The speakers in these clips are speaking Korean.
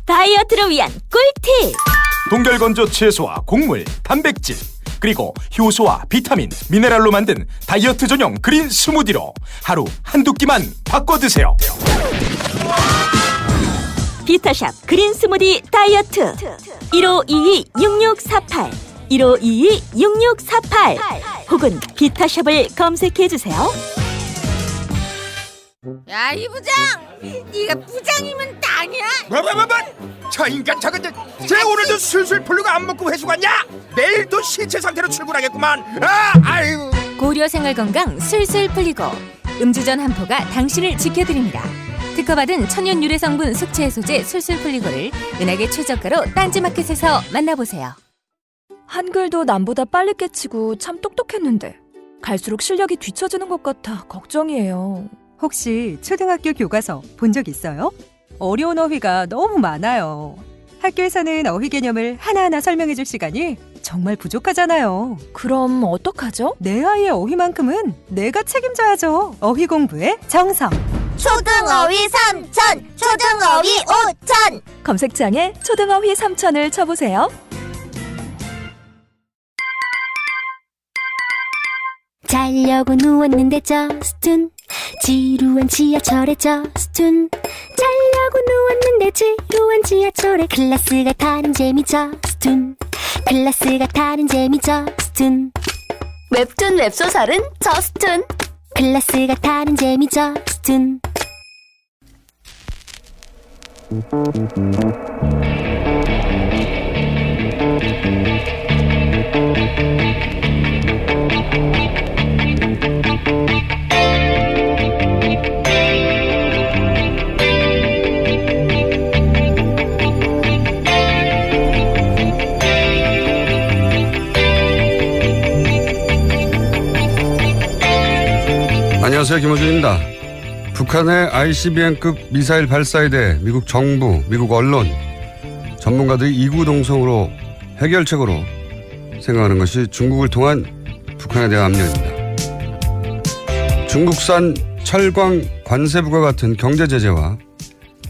다이어트를 위한 꿀팁. 동결건조 채소와 곡물, 단백질, 그리고 효소와 비타민, 미네랄로 만든 다이어트 전용 그린 스무디로 하루 한두 끼만 바꿔 드세요. 비타샵 그린 스무디 다이어트 1522-6648 1522-6648 혹은 비타샵을 검색해주세요. 야, 이 부장! 네가 부장이면 땅이야? 뭐? 저 인간 저건 쟤 오늘도 술술 풀리고 안 먹고 회수 갔냐? 내일도 신체 상태로 출근하겠구만. 아유. 고려 생활건강 술술 풀리고 음주전 한 포가 당신을 지켜드립니다. 특허받은 천연 유래 성분 숙취 해소제 술술 풀리고를 은하계 최저가로 딴지마켓에서 만나보세요. 한글도 남보다 빨리 깨치고 참 똑똑했는데 갈수록 실력이 뒤처지는 것 같아 걱정이에요. 혹시 초등학교 교과서 본 적 있어요? 어려운 어휘가 너무 많아요. 학교에서는 어휘 개념을 하나하나 설명해 줄 시간이 정말 부족하잖아요. 그럼 어떡하죠? 내 아이의 어휘만큼은 내가 책임져야죠. 어휘 공부의 정성. 초등어휘 3천, 초등어휘 5천. 검색창에 초등어휘 3천을 쳐보세요. 자려고 누웠는데 저스툰 지루한 지하철에 저스툰 자려고 누웠는데 지루한 지하철에 클래스가 타는 재미 저스툰 클래스가 타는 재미 저스툰 웹툰 웹소설은 저스툰 클래스가 타는 재미 저스툰. 안녕하세요, 김호준입니다. 북한의 ICBM급 미사일 발사에 대해 미국 정부, 미국 언론, 전문가들이 이구동성으로 해결책으로 생각하는 것이 중국을 통한 북한에 대한 압력입니다. 중국산 철광 관세부과 같은 경제 제재와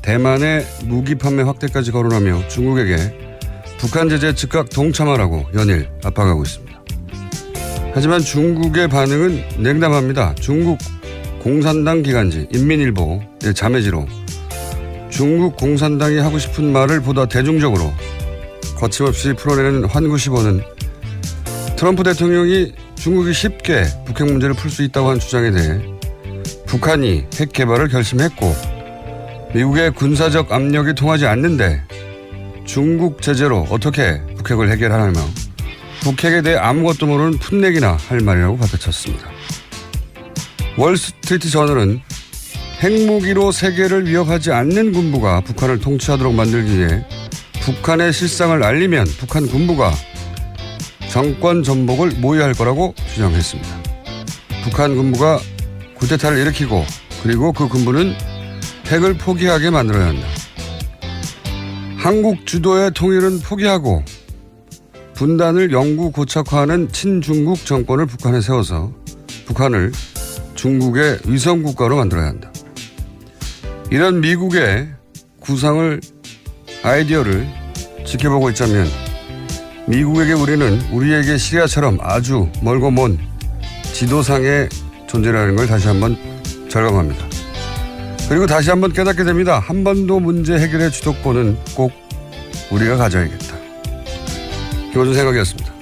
대만의 무기 판매 확대까지 거론하며 중국에게 북한 제재에 즉각 동참하라고 연일 압박하고 있습니다. 하지만 중국의 반응은 냉담합니다. 중국 공산당 기관지 인민일보의 자매지로 중국 공산당이 하고 싶은 말을 보다 대중적으로 거침없이 풀어내는 환구시보는 트럼프 대통령이 중국이 쉽게 북핵 문제를 풀 수 있다고 한 주장에 대해 북한이 핵 개발을 결심했고 미국의 군사적 압력이 통하지 않는데 중국 제재로 어떻게 북핵을 해결하냐며 북핵에 대해 아무것도 모르는 풋내기나 할 말이라고 받아쳤습니다. 월스트리트 저널은 핵무기로 세계를 위협하지 않는 군부가 북한을 통치하도록 만들기 위해 북한의 실상을 알리면 북한 군부가 정권 전복을 모의할 거라고 주장했습니다. 북한 군부가 쿠데타를 일으키고 그리고 그 군부는 핵을 포기하게 만들어야 한다. 한국 주도의 통일은 포기하고 분단을 영구 고착화하는 친중국 정권을 북한에 세워서 북한을 중국의 위성국가로 만들어야 한다. 이런 미국의 구상을 아이디어를 지켜보고 있자면 미국에게 우리는 우리에게 시리아처럼 아주 멀고 먼 지도상의 존재라는 걸 다시 한번 절감합니다. 그리고 다시 한번 깨닫게 됩니다. 한반도 문제 해결의 주도권은 꼭 우리가 가져야겠다. 김호준 생각이었습니다.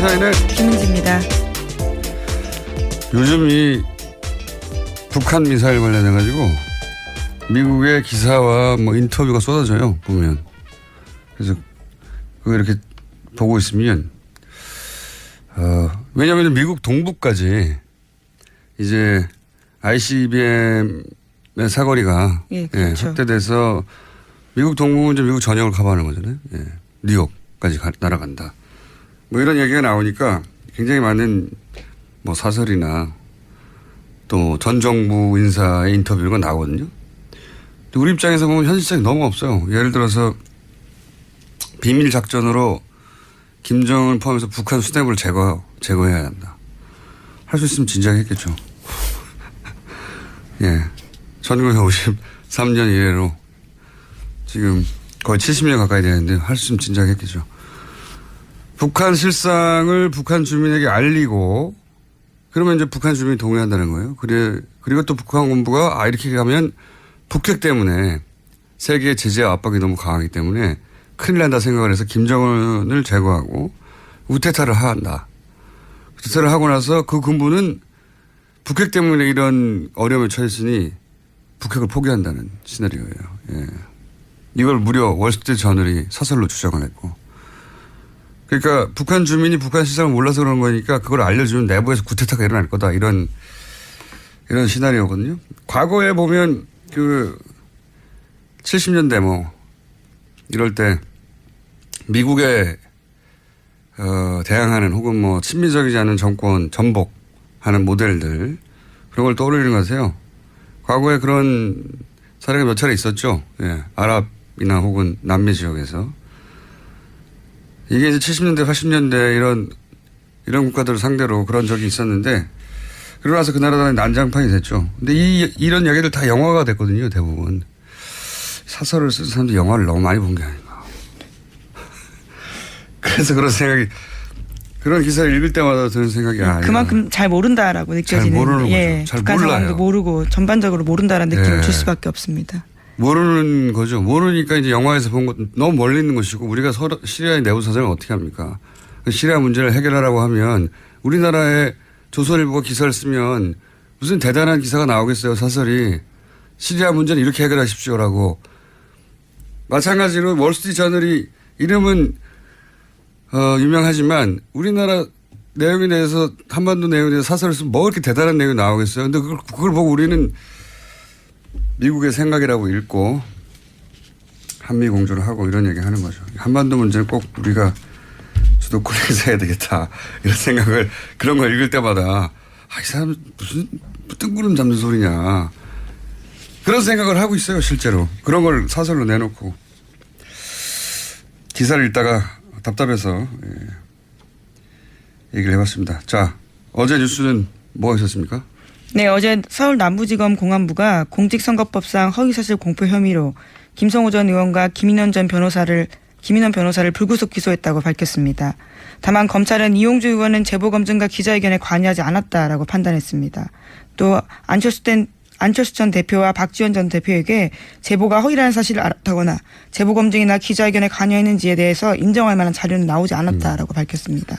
시사인의 김은지입니다. 요즘 이 북한 미사일 관련해가지고 미국의 기사와 뭐 인터뷰가 쏟아져요, 보면. 그래서 그거 이렇게 보고 있으면 왜냐하면 미국 동부까지 이제 ICBM의 사거리가 그렇죠. 확대돼서 미국 동부는 이제 미국 전역을 커버하는 거잖아요. 예, 뉴욕까지 날아간다. 뭐 이런 얘기가 나오니까 굉장히 많은 뭐 사설이나 또 전 정부 인사의 인터뷰가 나오거든요. 근데 우리 입장에서 보면 현실성이 너무 없어요. 예를 들어서 비밀 작전으로 김정은 포함해서 북한 수뇌부를 제거해야 한다. 할 수 있으면 진작에 했겠죠. 예. 1953년 이래로 지금 거의 70년 가까이 되는데 할 수 있으면 진작에 했겠죠. 북한 실상을 북한 주민에게 알리고 그러면 이제 북한 주민이 동의한다는 거예요. 그리고 또 북한 군부가 이렇게 가면 북핵 때문에 세계의 제재와 압박이 너무 강하기 때문에 큰일 난다 생각을 해서 김정은을 제거하고 우태타를 한다. 우태타를 하고 나서 그 군부는 북핵 때문에 이런 어려움에 처했으니 북핵을 포기한다는 시나리오예요. 예. 이걸 무려 월스트리트 저널이 사설로 주장을 했고. 그러니까 북한 주민이 북한 시장을 몰라서 그런 거니까 그걸 알려주면 내부에서 구태타가 일어날 거다. 이런 시나리오거든요. 과거에 보면 70년대 이럴 때 미국에 대항하는 혹은 친미적이지 않은 정권 전복하는 모델들 그런 걸 떠올리는 것 같아요. 과거에 그런 사례가 몇 차례 있었죠. 예. 아랍이나 혹은 남미 지역에서. 이게 이제 70년대, 80년대 이런 국가들을 상대로 그런 적이 있었는데 그러고 나서 그 나라들은 난장판이 됐죠. 근데 이런 이야기들 다 영화가 됐거든요, 대부분. 사설을 쓴 사람들이 영화를 너무 많이 본 게 아닌가. 그래서 그런 기사를 읽을 때마다 드는 생각이 그만큼 잘 모른다라고 느껴지는. 잘 모르는 예, 거죠. 잘 북한 몰라요. 상황도 모르고 전반적으로 모른다라는 느낌을 줄 수밖에 없습니다. 모르는 거죠. 모르니까 이제 영화에서 본 것 너무 멀리 있는 것이고 우리가 시리아의 내부 사정을 어떻게 합니까? 시리아 문제를 해결하라고 하면 우리나라의 조선일보가 기사를 쓰면 무슨 대단한 기사가 나오겠어요. 사설이. 시리아 문제는 이렇게 해결하십시오라고. 마찬가지로 월스트리트 저널이 이름은 유명하지만 우리나라 내용에 대해서 한반도 내용에 대해서 사설을 쓰면 뭐 이렇게 대단한 내용이 나오겠어요. 근데 그걸 보고 우리는 미국의 생각이라고 읽고 한미 공조를 하고 이런 얘기 하는 거죠. 한반도 문제는 꼭 우리가 주도권에서 해야 되겠다. 이런 생각을 그런 걸 읽을 때마다 이 사람 무슨 뜬구름 잡는 소리냐. 그런 생각을 하고 있어요. 실제로. 그런 걸 사설로 내놓고. 기사를 읽다가 답답해서 얘기를 해봤습니다. 자, 어제 뉴스는 뭐가 있었습니까? 네, 어제 서울 남부지검 공안부가 공직선거법상 허위사실 공표 혐의로 김성호 전 의원과 김인원 변호사를 불구속 기소했다고 밝혔습니다. 다만 검찰은 이용주 의원은 제보검증과 기자회견에 관여하지 않았다라고 판단했습니다. 또 안철수 전 대표와 박지원 전 대표에게 제보가 허위라는 사실을 알았다거나 제보검증이나 기자회견에 관여했는지에 대해서 인정할 만한 자료는 나오지 않았다라고 밝혔습니다.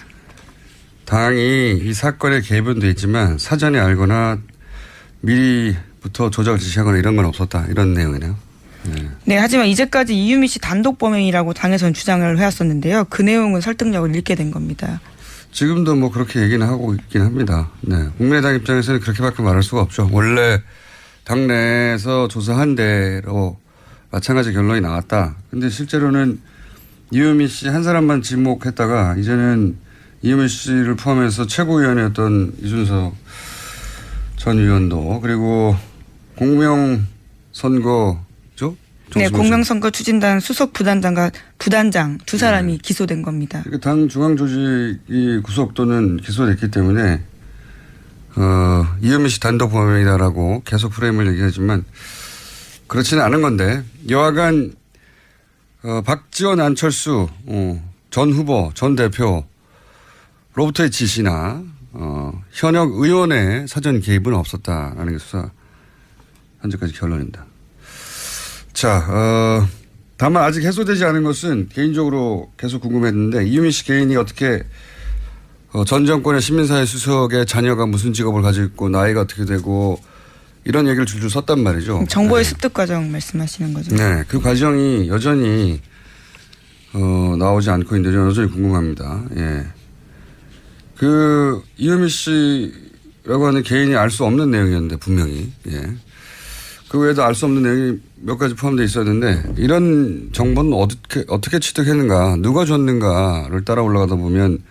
당이 이 사건에 개입은 돼 있지만 사전에 알거나 미리부터 조작을 지시하거나 이런 건 없었다. 이런 내용이네요. 네, 하지만 이제까지 이유미 씨 단독 범행이라고 당에서는 주장을 해왔었는데요. 그 내용은 설득력을 잃게 된 겁니다. 지금도 그렇게 얘기는 하고 있긴 합니다. 네. 국민의당 입장에서는 그렇게밖에 말할 수가 없죠. 원래 당내에서 조사한 대로 마찬가지 결론이 나왔다. 근데 실제로는 이유미 씨 한 사람만 지목했다가 이제는 이유미 씨를 포함해서 최고위원이었던 이준석 전 의원도 그리고 공명선거죠? 네, 공명선거 추진단 수석 부단장과 부단장 두 사람이 기소된 겁니다. 당 중앙조직이 구속 또는 기소됐기 때문에 이유미 씨 단독 범행이다라고 계속 프레임을 얘기하지만 그렇지는 않은 건데 여하간 박지원 안철수 전 후보 전 대표로부터의 지시나 현역 의원의 사전 개입은 없었다라는 게 수사 현재까지 결론입니다. 자, 다만 아직 해소되지 않은 것은 개인적으로 계속 궁금했는데 이유미 씨 개인이 어떻게 전 정권의 시민사회 수석의 자녀가 무슨 직업을 가지고 있고 나이가 어떻게 되고 이런 얘기를 줄줄 썼단 말이죠. 정보의 습득 과정 말씀하시는 거죠. 네. 그 과정이 여전히 나오지 않고 있는데 여전히 궁금합니다. 예. 그 이유미 씨라고 하는 개인이 알 수 없는 내용이었는데 분명히. 예. 그 외에도 알 수 없는 내용이 몇 가지 포함되어 있었는데 이런 정보는 어떻게 취득했는가 누가 줬는가를 따라 올라가다 보면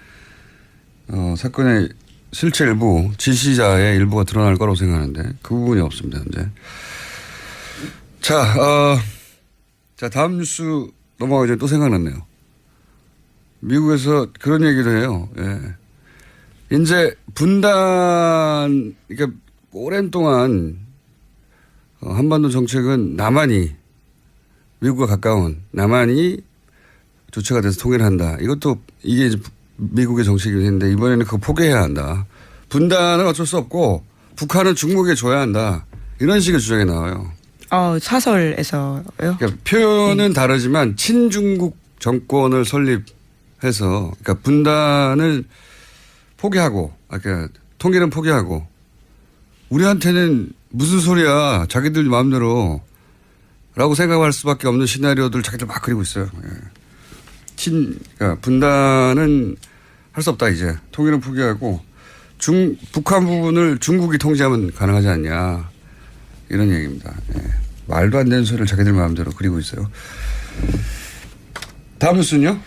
사건의 실체 일부 지시자의 일부가 드러날 거라고 생각하는데 그 부분이 없습니다. 현재. 자, 다음 뉴스 넘어가기 전에 또 생각났네요. 미국에서 그런 얘기를 해요. 예. 이제 분단, 그러니까 오랜 동안 한반도 정책은 남한이, 미국과 가까운 남한이 주체가 돼서 통일을 한다. 이게 이제 미국의 정책이긴 했는데 이번에는 그거 포기해야 한다. 분단은 어쩔 수 없고 북한은 중국에 줘야 한다. 이런 식의 주장이 나와요. 사설에서요? 그러니까 표현은 다르지만 친중국 정권을 설립해서 그러니까 분단을 포기하고 그러니까 통일은 포기하고 우리한테는 무슨 소리야 자기들 마음대로 라고 생각할 수밖에 없는 시나리오들 자기들 막 그리고 있어요. 그러니까 분단은 할 수 없다 이제 통일은 포기하고 북한 부분을 중국이 통제하면 가능하지 않냐 이런 얘기입니다. 예. 말도 안 되는 소리를 자기들 마음대로 그리고 있어요. 다음 뉴스는요?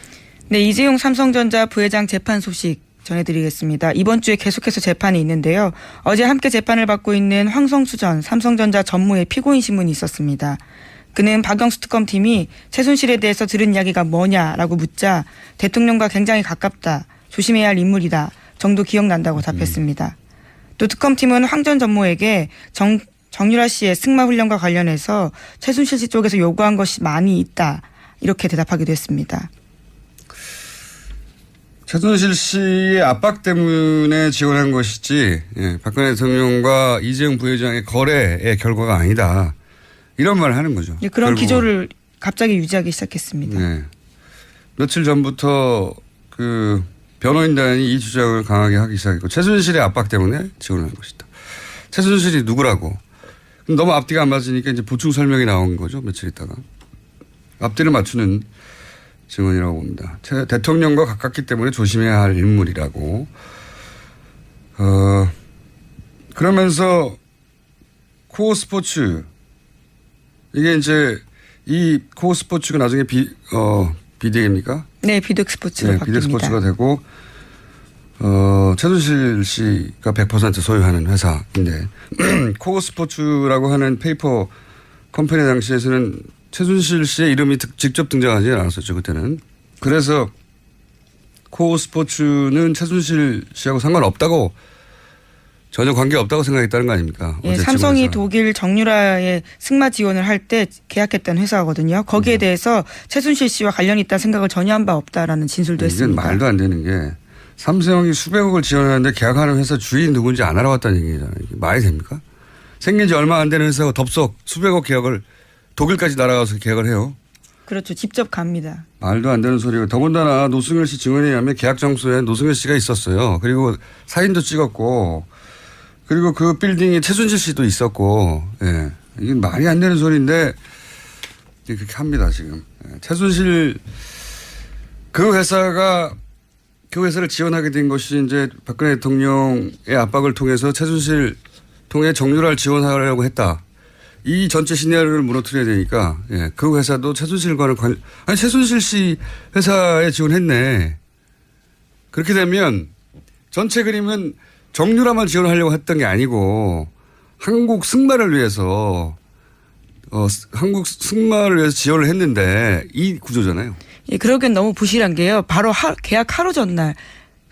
네, 이재용 삼성전자 부회장 재판 소식 전해드리겠습니다. 이번 주에 계속해서 재판이 있는데요. 어제 함께 재판을 받고 있는 황성수 전 삼성전자 전무의 피고인 신문이 있었습니다. 그는 박영수 특검팀이 최순실에 대해서 들은 이야기가 뭐냐라고 묻자 대통령과 굉장히 가깝다. 조심해야 할 인물이다. 정도 기억난다고 답했습니다. 또 특검팀은 황 전 전무에게 정유라 씨의 승마 훈련과 관련해서 최순실 씨 쪽에서 요구한 것이 많이 있다. 이렇게 대답하기도 했습니다. 최순실 씨의 압박 때문에 지원한 것이지 박근혜 대통령과 이재용 부회장의 거래의 결과가 아니다. 이런 말을 하는 거죠. 네, 그런 기조를 갑자기 유지하기 시작했습니다. 네. 며칠 전부터 그 변호인단이 이 주장을 강하게 하기 시작했고 최순실의 압박 때문에 지원한 것이다. 최순실이 누구라고. 너무 앞뒤가 안 맞으니까 이제 보충 설명이 나온 거죠. 며칠 있다가. 앞뒤를 맞추는 증언이라고 봅니다. 대통령과 가깝기 때문에 조심해야 할 인물이라고. 그러면서 코어 스포츠 이게 이제 이 코어 스포츠가 나중에 비대입니까? 네, 비덱 스포츠가 바뀝니다. 비덱 스포츠가 되고 최순실 씨가 100% 소유하는 회사인데 코어 스포츠라고 하는 페이퍼 컴퍼니 당시에서는 최순실 씨의 이름이 직접 등장하지 않았었죠 그때는. 그래서 코어 스포츠는 최순실 씨하고 상관없다고 전혀 관계없다고 생각했다는 거 아닙니까? 예, 삼성이 독일 정유라의 승마 지원을 할 때 계약했던 회사거든요. 거기에 대해서 최순실 씨와 관련이 있다는 생각을 전혀 한 바 없다라는 진술도 했습니다. 이건 말도 안 되는 게 삼성이 수백억을 지원하는데 계약하는 회사 주인 누군지 안 알아봤다는 얘기잖아요. 이게 말이 됩니까? 생긴 지 얼마 안 되는 회사가 덥석 수백억 계약을 독일까지 날아가서 계약을 해요. 그렇죠. 직접 갑니다. 말도 안 되는 소리고 더군다나 노승열 씨 증언에 의하면 계약 장소에 노승열 씨가 있었어요. 그리고 사진도 찍었고 그리고 그 빌딩에 최순실 씨도 있었고 예. 이게 말이 안 되는 소리인데 그렇게 합니다 지금. 예. 최순실 그 회사를 지원하게 된 것이 이제 박근혜 대통령의 압박을 통해서 최순실 통해 정유라를 지원하려고 했다. 이 전체 시나리오를 무너뜨려야 되니까 예. 그 회사도 최순실과는 최순실 씨 회사에 지원했네. 그렇게 되면 전체 그림은 정유라만 지원하려고 했던 게 아니고 한국 승마를 위해서 지원을 했는데 이 구조잖아요. 예, 그러기엔 너무 부실한 게요. 바로 계약 하루 전날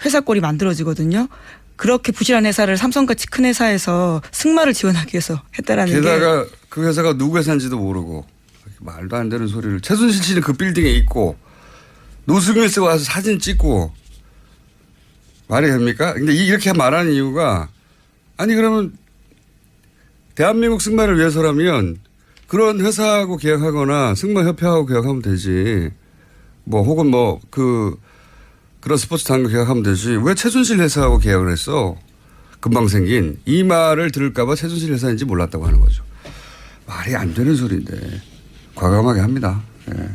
회사 꼴이 만들어지거든요. 그렇게 부실한 회사를 삼성같이 큰 회사에서 승마를 지원하기 위해서 했다라는 게다가 그 회사가 누구 회사인지도 모르고 말도 안 되는 소리를. 최순실 씨는 그 빌딩에 있고 노승일 씨가 와서 사진 찍고 말이 됩니까? 근데 이렇게 말하는 이유가 아니 그러면 대한민국 승마를 위해서라면 그런 회사하고 계약하거나 승마협회하고 계약하면 되지. 혹은 그런 스포츠 단과 계약하면 되지. 왜 최순실 회사하고 계약을 했어? 금방 생긴. 이 말을 들을까 봐 최순실 회사인지 몰랐다고 하는 거죠. 말이 안 되는 소리인데 과감하게 합니다. 네.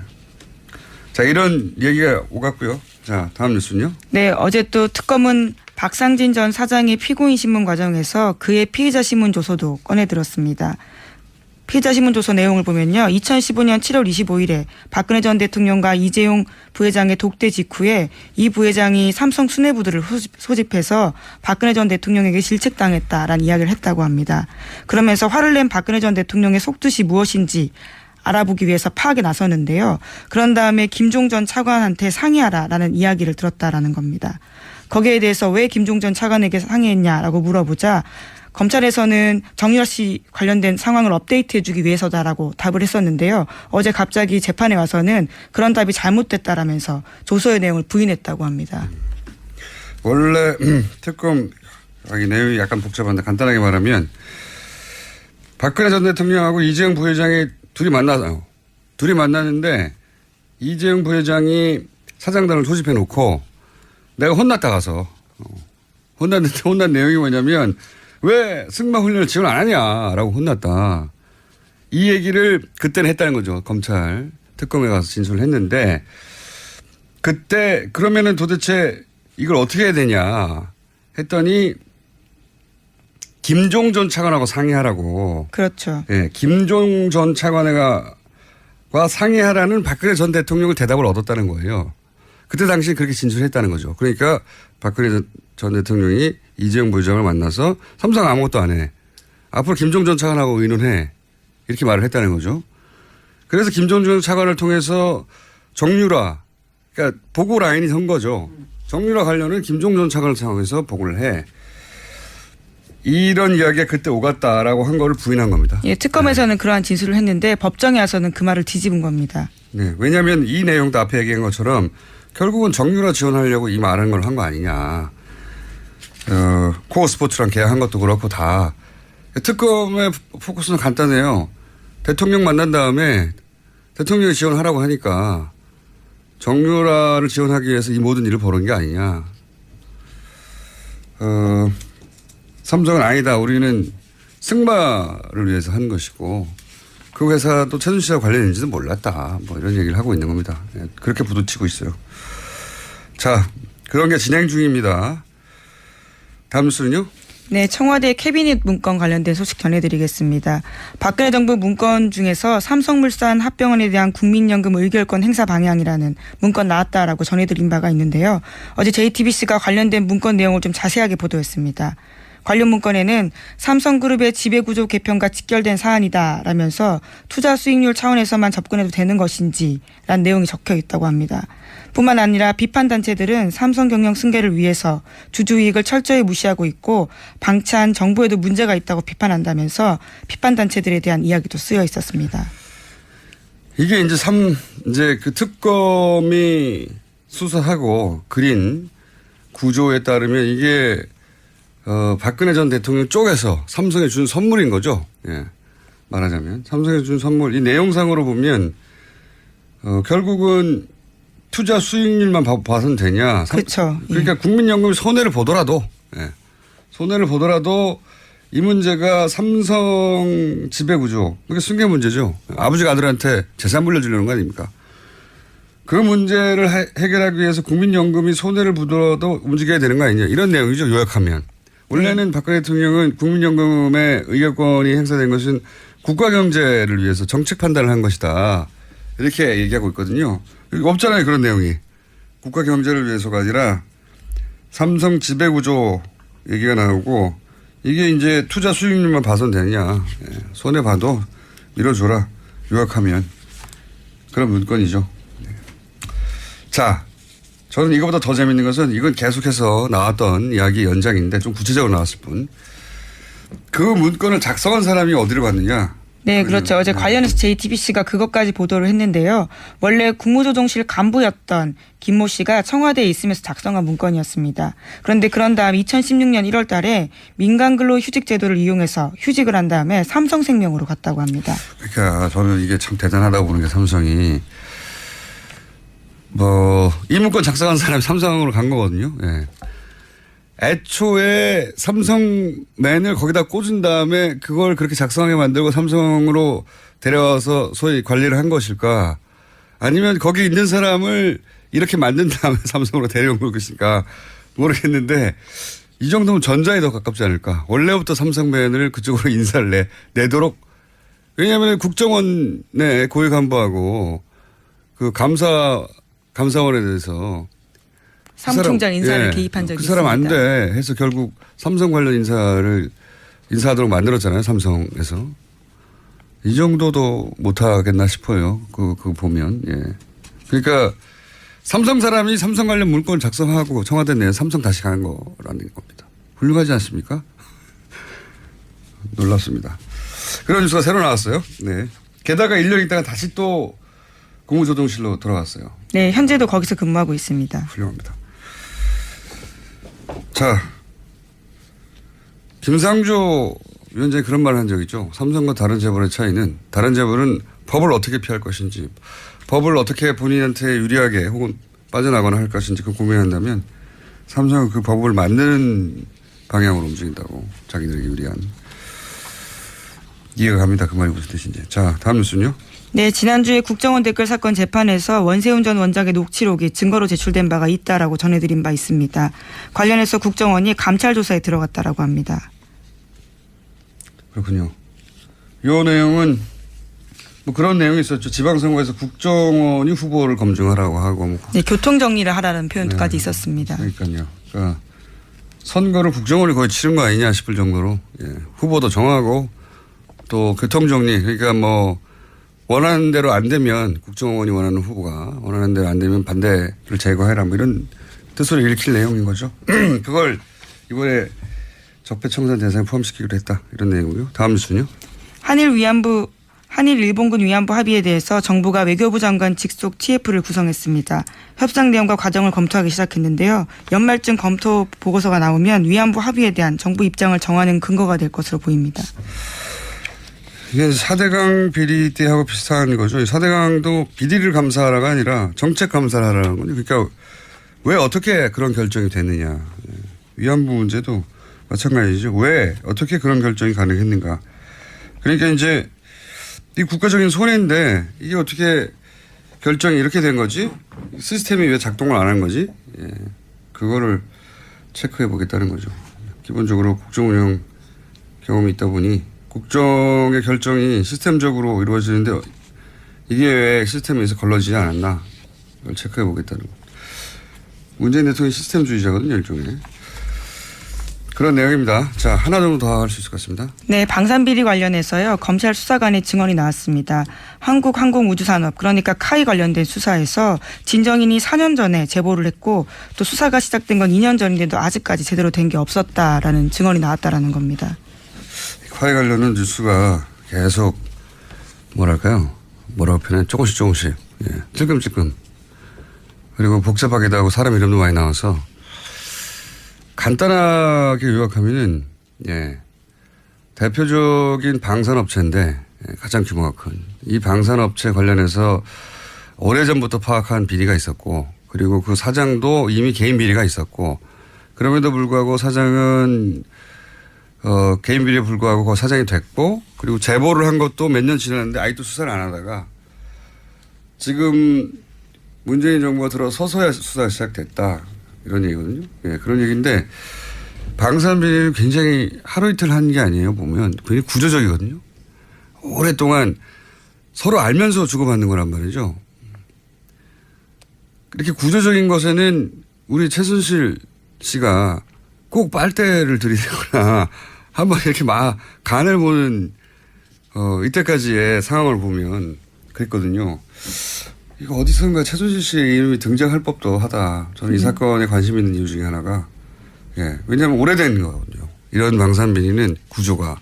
자, 이런 얘기가 오갔고요. 자, 다음 뉴스는요. 네, 어제 또 특검은 박상진 전 사장의 피고인 신문 과정에서 그의 피의자 신문 조서도 꺼내들었습니다. 피의자 신문 조서 내용을 보면요. 2015년 7월 25일에 박근혜 전 대통령과 이재용 부회장의 독대 직후에 이 부회장이 삼성 수뇌부들을 소집해서 박근혜 전 대통령에게 질책당했다라는 이야기를 했다고 합니다. 그러면서 화를 낸 박근혜 전 대통령의 속뜻이 무엇인지 알아보기 위해서 파악에 나서는데요. 그런 다음에 김종 전 차관한테 상의하라라는 이야기를 들었다라는 겁니다. 거기에 대해서 왜 김종 전 차관에게 상의했냐라고 물어보자 검찰에서는 정유라 씨 관련된 상황을 업데이트해주기 위해서다라고 답을 했었는데요. 어제 갑자기 재판에 와서는 그런 답이 잘못됐다라면서 조서의 내용을 부인했다고 합니다. 원래 특검 이 내용이 약간 복잡한데 간단하게 말하면 박근혜 전 대통령하고 이재용 부회장이 둘이 만나요. 둘이 만나는데 이재용 부회장이 사장단을 소집해 놓고 내가 혼났다 가서 혼났는데 혼난 내용이 뭐냐면 왜 승마 훈련을 지원 안 하냐라고 혼났다. 이 얘기를 그때는 했다는 거죠. 검찰 특검에 가서 진술을 했는데 그때 그러면은 도대체 이걸 어떻게 해야 되냐 했더니 김종 전 차관하고 상의하라고. 그렇죠. 예, 김종 전 차관과 상의하라는 박근혜 전 대통령을 대답을 얻었다는 거예요. 그때 당시에 그렇게 진술했다는 거죠. 그러니까 박근혜 전 대통령이 이재용 부회장을 만나서 삼성 아무것도 안 해. 앞으로 김종 전 차관하고 의논해. 이렇게 말을 했다는 거죠. 그래서 김종 전 차관을 통해서 정유라, 그러니까 보고 라인이 선 거죠. 정유라 관련은 김종 전 차관을 통해서 보고를 해. 이런 이야기가 그때 오갔다라고 한 거를 부인한 겁니다. 예, 특검에서는 그러한 진술을 했는데 법정에 와서는 그 말을 뒤집은 겁니다. 네, 왜냐하면 이 내용도 앞에 얘기한 것처럼 결국은 정유라 지원하려고 이 말한 걸 한 거 아니냐. 코어 스포츠랑 계약한 것도 그렇고 다. 특검의 포커스는 간단해요. 대통령 만난 다음에 대통령이 지원하라고 하니까 정유라를 지원하기 위해서 이 모든 일을 벌인 게 아니냐. 삼성은 아니다. 우리는 승마를 위해서 한 것이고 그 회사도 최순실과 관련인지도 몰랐다. 뭐 이런 얘기를 하고 있는 겁니다. 그렇게 부딪히고 있어요. 자, 그런 게 진행 중입니다. 다음 뉴스는요? 네, 청와대 캐비닛 문건 관련된 소식 전해드리겠습니다. 박근혜 정부 문건 중에서 삼성물산 합병원에 대한 국민연금 의결권 행사 방향이라는 문건 나왔다라고 전해드린 바가 있는데요. 어제 JTBC가 관련된 문건 내용을 좀 자세하게 보도했습니다. 관련 문건에는 삼성그룹의 지배구조 개편과 직결된 사안이다라면서 투자 수익률 차원에서만 접근해도 되는 것인지 라는 내용이 적혀 있다고 합니다. 뿐만 아니라 비판 단체들은 삼성 경영 승계를 위해서 주주 이익을 철저히 무시하고 있고 방치한 정부에도 문제가 있다고 비판한다면서 비판 단체들에 대한 이야기도 쓰여 있었습니다. 이게 이제 그 특검이 수사하고 그린 구조에 따르면 이게 박근혜 전 대통령 쪽에서 삼성에 준 선물인 거죠. 예. 말하자면 삼성에 준 선물 이 내용상으로 보면 결국은 투자 수익률만 봐서는 되냐. 그렇죠. 그러니까 예. 국민연금이 손해를 보더라도 손해를 보더라도 이 문제가 삼성 지배구조 그게 승계 문제죠. 아버지가 아들한테 재산 물려주려는 거 아닙니까? 그 문제를 해결하기 위해서 국민연금이 손해를 보더라도 움직여야 되는 거 아니냐. 이런 내용이죠. 요약하면. 원래는 박근혜 대통령은 국민연금의 의결권이 행사된 것은 국가경제를 위해서 정책 판단을 한 것이다. 이렇게 얘기하고 있거든요. 없잖아요. 그런 내용이. 국가경제를 위해서가 아니라 삼성 지배구조 얘기가 나오고 이게 이제 투자 수익률만 봐서는 되냐. 손해봐도 밀어줘라. 요약하면. 그런 문건이죠. 자. 저는 이거보다 더 재밌는 것은 이건 계속해서 나왔던 이야기 연장인데 좀 구체적으로 나왔을 뿐. 그 문건을 작성한 사람이 어디로 갔느냐. 네, 그렇죠. 어제 관련해서 JTBC가 그것까지 보도를 했는데요. 원래 국무조정실 간부였던 김모 씨가 청와대에 있으면서 작성한 문건이었습니다. 그런데 그런 다음 2016년 1월 달에 민간근로휴직 제도를 이용해서 휴직을 한 다음에 삼성생명으로 갔다고 합니다. 그러니까 저는 이게 참 대단하다고 보는 게 삼성이 이 문건 작성한 사람이 삼성으로 간 거거든요. 예. 애초에 삼성맨을 거기다 꽂은 다음에 그걸 그렇게 작성하게 만들고 삼성으로 데려와서 소위 관리를 한 것일까? 아니면 거기 있는 사람을 이렇게 만든 다음에 삼성으로 데려온 것일까? 모르겠는데 이 정도면 전자에 더 가깝지 않을까? 원래부터 삼성맨을 그쪽으로 인사를 내도록 왜냐하면 국정원의 고위 간부하고 그 감사원에 대해서 사무총장 인사를 개입한 적이 있습니다. 그 사람 안 돼 해서 결국 삼성 관련 인사하도록 만들었잖아요. 삼성에서. 이 정도도 못하겠나 싶어요. 그거 보면. 예. 그러니까 삼성 사람이 삼성 관련 문건 작성하고 청와대 내에 삼성 다시 가는 거라는 겁니다. 훌륭하지 않습니까? 놀랍습니다. 그런 뉴스가 새로 나왔어요. 네. 게다가 1년 있다가 다시 또 국무조정실로 돌아갔어요. 네, 현재도 거기서 근무하고 있습니다. 훌륭합니다. 자, 김상조 위원장이 그런 말을 한 적 있죠. 삼성과 다른 재벌의 차이는 다른 재벌은 법을 어떻게 피할 것인지, 법을 어떻게 본인한테 유리하게 혹은 빠져나가거나 할 것인지 그 고민한다면 삼성은 그 법을 만드는 방향으로 움직인다고. 자기들에게 유리한. 이해가 갑니다. 그 말이 무슨 뜻인지. 자, 다음 뉴스는요. 네, 지난주에 국정원 댓글 사건 재판에서 원세훈 전 원장의 녹취록이 증거로 제출된 바가 있다라고 전해드린 바 있습니다. 관련해서 국정원이 감찰 조사에 들어갔다라고 합니다. 그렇군요. 이 내용은 뭐 그런 내용이 있었죠. 지방선거에서 국정원이 후보를 검증하라고 하고 뭐. 네, 교통 정리를 하라는 표현까지 있었습니다. 그러니까요. 그러니까 선거를 국정원이 거의 치른 거 아니냐 싶을 정도로 후보도 정하고 또 교통 정리 그러니까 뭐 원하는 대로 안 되면 국정원이 원하는 후보가 원하는 대로 안 되면 반대를 제거해라 뭐 이런 뜻으로 읽힐 내용인 거죠. 그걸 이번에 적폐청산 대상에 포함시키기로 했다. 이런 내용이고요. 다음 뉴스는요. 한일 일본군 위안부 합의에 대해서 정부가 외교부 장관 직속 TF를 구성했습니다. 협상 내용과 과정을 검토하기 시작했는데요. 연말쯤 검토 보고서가 나오면 위안부 합의에 대한 정부 입장을 정하는 근거가 될 것으로 보입니다. 이게 4대강 비리 때하고 비슷한 거죠. 4대강도 비리를 감사하라가 아니라 정책 감사를 하라는 거죠. 그러니까 왜 어떻게 그런 결정이 됐느냐. 위안부 문제도 마찬가지죠. 왜 어떻게 그런 결정이 가능했는가. 그러니까 이제 이 국가적인 손해인데 이게 어떻게 결정이 이렇게 된 거지? 시스템이 왜 작동을 안 한 거지? 그거를 체크해 보겠다는 거죠. 기본적으로 국정 운영 경험이 있다 보니 국정의 결정이 시스템적으로 이루어지는데 이게 왜 시스템에서 걸러지지 않았나 이걸 체크해 보겠다는 거. 문재인 대통령이 시스템주의자거든요. 일종의. 그런 내용입니다. 자, 하나 정도 더 할 수 있을 것 같습니다. 네, 방산비리 관련해서요. 검찰 수사관의 증언이 나왔습니다. 한국항공우주산업 그러니까 카이 관련된 수사에서 진정인이 4년 전에 제보를 했고 또 수사가 시작된 건 2년 전인데도 아직까지 제대로 된 게 없었다라는 증언이 나왔다라는 겁니다. 카이 관련은 뉴스가 계속 뭐랄까요? 뭐라고 표현해? 조금씩 찔끔찔끔 그리고 복잡하기도 하고 사람 이름도 많이 나와서 간단하게 요약하면은 대표적인 방산업체인데 가장 규모가 큰 이 방산업체 관련해서 오래전부터 파악한 비리가 있었고 그리고 그 사장도 이미 개인 비리가 있었고 그럼에도 불구하고 사장은 개인 비리에 불구하고 그 사장이 됐고 그리고 제보를 한 것도 몇 년 지났는데 아직도 수사를 안 하다가 지금 문재인 정부가 들어서서야 수사가 시작됐다. 이런 얘기거든요. 그런 얘기인데 방산비리를 굉장히 하루 이틀 한 게 아니에요. 보면 굉장히 구조적이거든요. 오랫동안 서로 알면서 주고받는 거란 말이죠. 이렇게 구조적인 것에는 우리 최순실 씨가 꼭 빨대를 들이대거나 한번 이렇게 간을 보는 이때까지의 상황을 보면 그랬거든요. 이거 어디선가 최순실 씨의 이름이 등장할 법도 하다. 저는 이 사건에 관심 있는 이유 중에 하나가 왜냐하면 오래된 거거든요. 이런 방산비리는 구조가.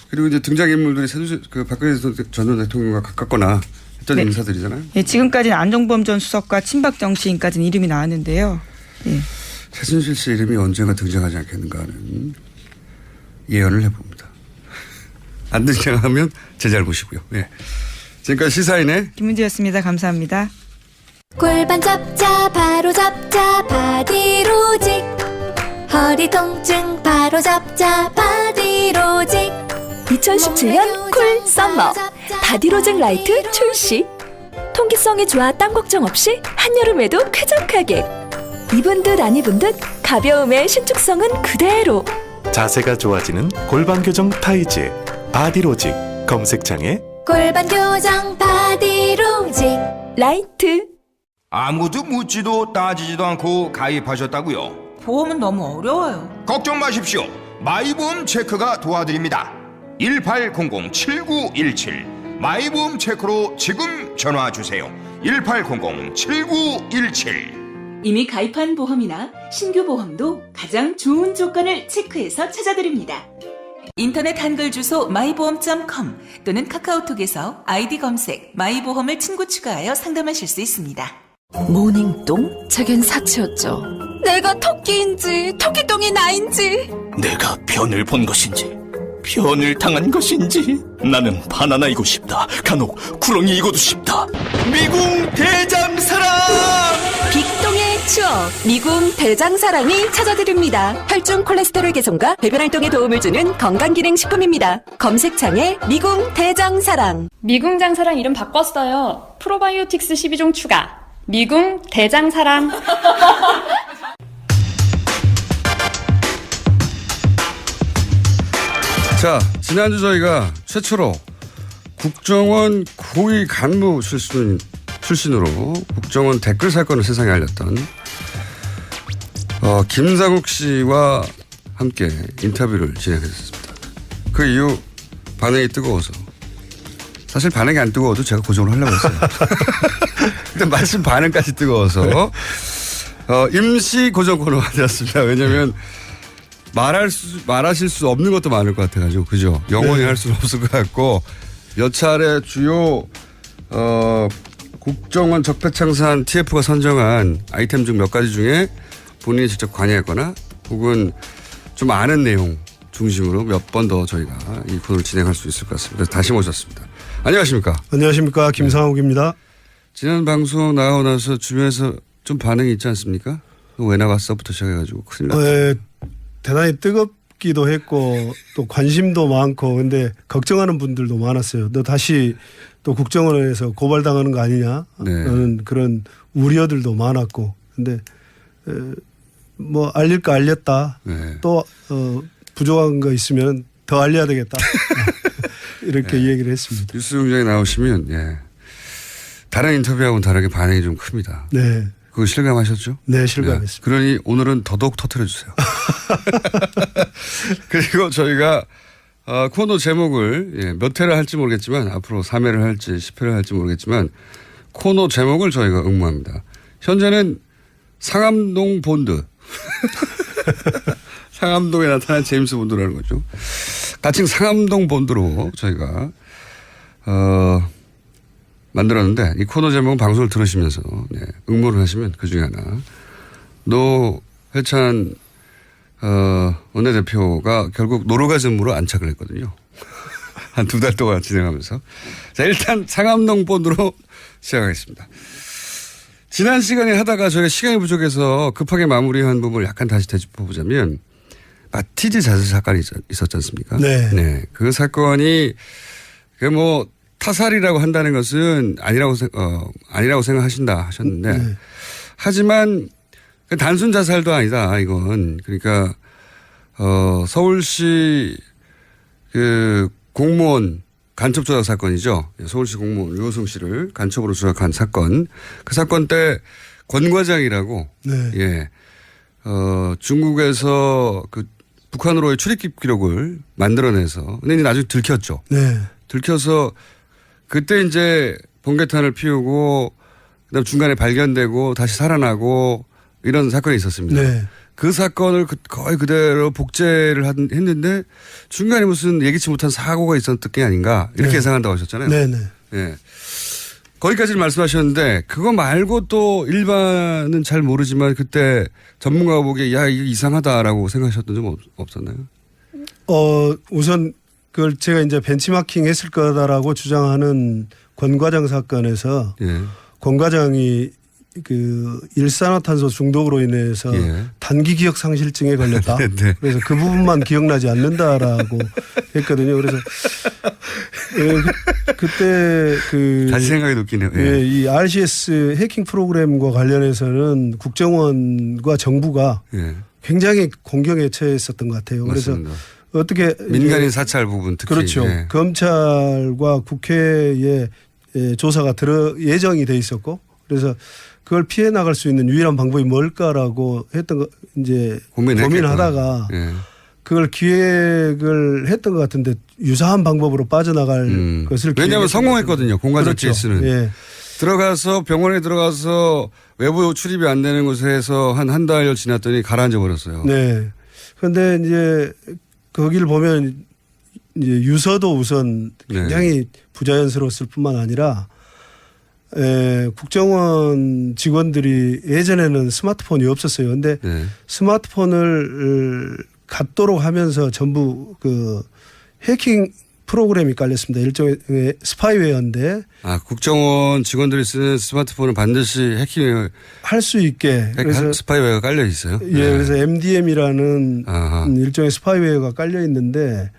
그리고 이제 등장인물들이 최순실 박근혜 전 대통령과 가깝거나 했던 인사들이잖아요. 예, 지금까지는 안종범 전 수석과 친박 정치인까지는 이름이 나왔는데요. 최순실 씨 이름이 언젠가 등장하지 않겠는가 하는 예언을 해봅니다. 안 등장하면 제 잘못이고요. 지금까지 시사인의 김은지였습니다. 감사합니다. 골반 잡자 바로 잡자 바디로직 허리 통증 바로 잡자 바디로직 2017년 쿨 썸머 바디로직 라이트 출시. 통기성이 좋아 땀 걱정 없이 한여름에도 쾌적하게. 입은 듯 안 입은 듯 가벼움의 신축성은 그대로. 자세가 좋아지는 골반 교정 타이즈 바디로직 검색창에 골반 교정 바디로직 라이트. 아무도 묻지도 따지지도 않고 가입하셨다고요? 보험은 너무 어려워요. 걱정 마십시오. 마이보험 체크가 도와드립니다. 1800-7917 마이보험 체크로 지금 전화 주세요. 1800-7917. 이미 가입한 보험이나 신규 보험도 가장 좋은 조건을 체크해서 찾아드립니다. 인터넷 한글 주소 마이보험.com 또는 카카오톡에서 아이디 검색 마이보험을 친구 추가하여 상담하실 수 있습니다. 모닝똥? 제겐 사치였죠. 내가 토끼인지 토끼똥이 나인지 내가 변을 본 것인지 변을 당한 것인지 나는 바나나이고 싶다. 간혹 구렁이이고도 싶다. 미궁 대장사랑! 빅똥의 추억 미궁 대장사랑이 찾아드립니다. 혈중 콜레스테롤 개선과 배변 활동에 도움을 주는 건강기능식품입니다. 검색창에 미궁 대장사랑. 미궁 장사랑 이름 바꿨어요. 프로바이오틱스 12종 추가. 미궁 대장사랑. 자, 지난주 저희가 최초로 국정원 고위 간부 출신으로 국정원 댓글 사건을 세상에 알렸던 김상욱 씨와 함께 인터뷰를 진행했습니다. 그 이후 반응이 뜨거워서, 사실 반응이 안 뜨거워도 제가 고정을 하려고 했어요. 근데 마침 반응까지 뜨거워서 임시 고정 코너가 되었습니다. 왜냐하면 말하실 수 없는 것도 많을 것 같아가지고, 그죠? 영원히 할 수는 없을 것 같고, 몇 차례 주요 국정원 적폐청산 TF가 선정한 아이템 중 몇 가지 중에 본인이 직접 관여했거나 혹은 좀 아는 내용 중심으로 몇 번 더 저희가 이 코너를 진행할 수 있을 것 같습니다. 그래서 다시 모셨습니다. 안녕하십니까? 안녕하십니까? 김상욱입니다. 지난 방송 나가고 나서 주변에서 좀 반응이 있지 않습니까? 왜 나갔어부터 시작해가지고 큰일 났다. 대단히 뜨겁기도 했고 또 관심도 많고, 근데 걱정하는 분들도 많았어요. 너 다시 또 국정원에서 고발당하는 거 아니냐 라는 그런 우려들도 많았고, 근데 뭐 알릴 거 알렸다. 또 부족한 거 있으면 더 알려야 되겠다. 이렇게 얘기를 했습니다. 뉴스 공장에 나오시면 다른 인터뷰하고는 다르게 반응이 좀 큽니다. 네. 그거 실감하셨죠? 네, 실감했습니다. 네. 그러니 오늘은 더더욱 터뜨려주세요. 그리고 저희가 코너 제목을 몇 회를 할지 모르겠지만, 앞으로 3회를 할지 10회를 할지 모르겠지만, 코너 제목을 저희가 응모합니다. 현재는 상암동 본드. 상암동에 나타난 제임스 본드라는 거죠. 가칭 상암동 본드로 저희가 만들었는데, 이 코너 제목은 방송을 들으시면서 응모를 하시면 그 중에 하나, 노회찬 원내대표가 결국 노르가즘으로 안착을 했거든요. 한 2달 동안 진행하면서. 자, 일단 상암동 본드로 시작하겠습니다. 지난 시간에 하다가 저희가 시간이 부족해서 급하게 마무리한 부분을 약간 다시 되짚어보자면, 마티즈 자살 사건이 있었지 않습니까? 네. 그 사건이 타살이라고 한다는 것은 아니라고 생각하신다 하셨는데, 하지만 단순 자살도 아니다, 이건. 그러니까 서울시 그 공무원 간첩 조작 사건이죠. 서울시 공무원 류호성 씨를 간첩으로 조작한 사건. 그 사건 때 권 과장이라고 중국에서 그 북한으로의 출입국 기록을 만들어내서, 근데 나중에 들켰죠. 네. 들켜서 그때 이제 번개탄을 피우고, 그다음 중간에 발견되고 다시 살아나고 이런 사건이 있었습니다. 네. 그 사건을 거의 그대로 복제를 했는데 중간에 무슨 예기치 못한 사고가 있었던 게 아닌가 이렇게 예상한다고 하셨잖아요. 네네. 네. 거기까지는 말씀하셨는데, 그거 말고 또 일반은 잘 모르지만 그때 전문가가 보기에 이거 이상하다라고 생각하셨던 점 없었나요? 우선 그걸 제가 이제 벤치마킹 했을 거다라고 주장하는 권 과장 사건에서 권 과장이 그 일산화탄소 중독으로 인해서 단기 기억 상실증에 걸렸다. 그래서 그 부분만 기억나지 않는다라고 했거든요. 그래서 그때 다시 생각이 높긴 해요. 이 RCS 해킹 프로그램과 관련해서는 국정원과 정부가 굉장히 공경에 처했었던 것 같아요. 맞습니다. 그래서 어떻게 민간인 사찰 부분 특히. 그렇죠. 검찰과 국회에 조사가 예정이 돼 있었고, 그래서 그걸 피해 나갈 수 있는 유일한 방법이 뭘까라고 했던 거 이제 고민하다가 그걸 기획을 했던 것 같은데 유사한 방법으로 빠져나갈 것을 왜냐하면 성공했거든요. 공관절제스는. 그렇죠. 예. 들어가서 병원에 들어가서 외부 출입이 안 되는 곳에서 한 달 지났더니 가라앉아 버렸어요. 네. 그런데 이제 거기를 보면 이제 유서도 우선 굉장히 부자연스러웠을 뿐만 아니라 국정원 직원들이 예전에는 스마트폰이 없었어요. 근데 스마트폰을 갖도록 하면서 전부 그 해킹 프로그램이 깔렸습니다. 일종의 스파이웨어인데. 아, 국정원 직원들이 쓰는 스마트폰은 반드시 해킹을 할 수 있게. 그래서 스파이웨어가 깔려 있어요. 예, 그래서 MDM이라는 일종의 스파이웨어가 깔려 있는데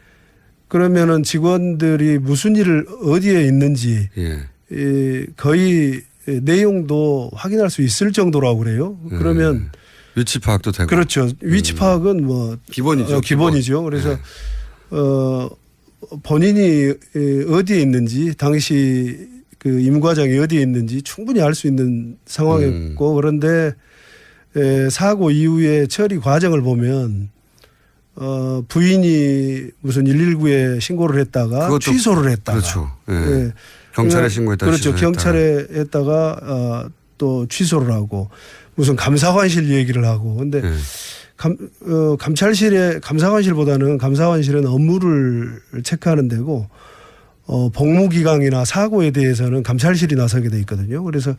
그러면은 직원들이 무슨 일을 어디에 있는지 거의 내용도 확인할 수 있을 정도라고 그래요. 그러면 위치 파악도 되고. 그렇죠. 위치 파악은 뭐 기본이죠. 기본이죠. 그래서 본인이 어디에 있는지 당시 그 임 과장이 어디에 있는지 충분히 알 수 있는 상황이었고 그런데 사고 이후에 처리 과정을 보면 부인이 무슨 119에 신고를 했다가 취소를 했다가 그렇죠. 경찰에 신고했다가 그렇죠. 경찰에 했다가 또 취소를 하고 무슨 감사관실 얘기를 하고 근데 감사관실보다는 감사관실은 업무를 체크하는 데고 복무기강이나 사고에 대해서는 감찰실이 나서게 돼 있거든요. 그래서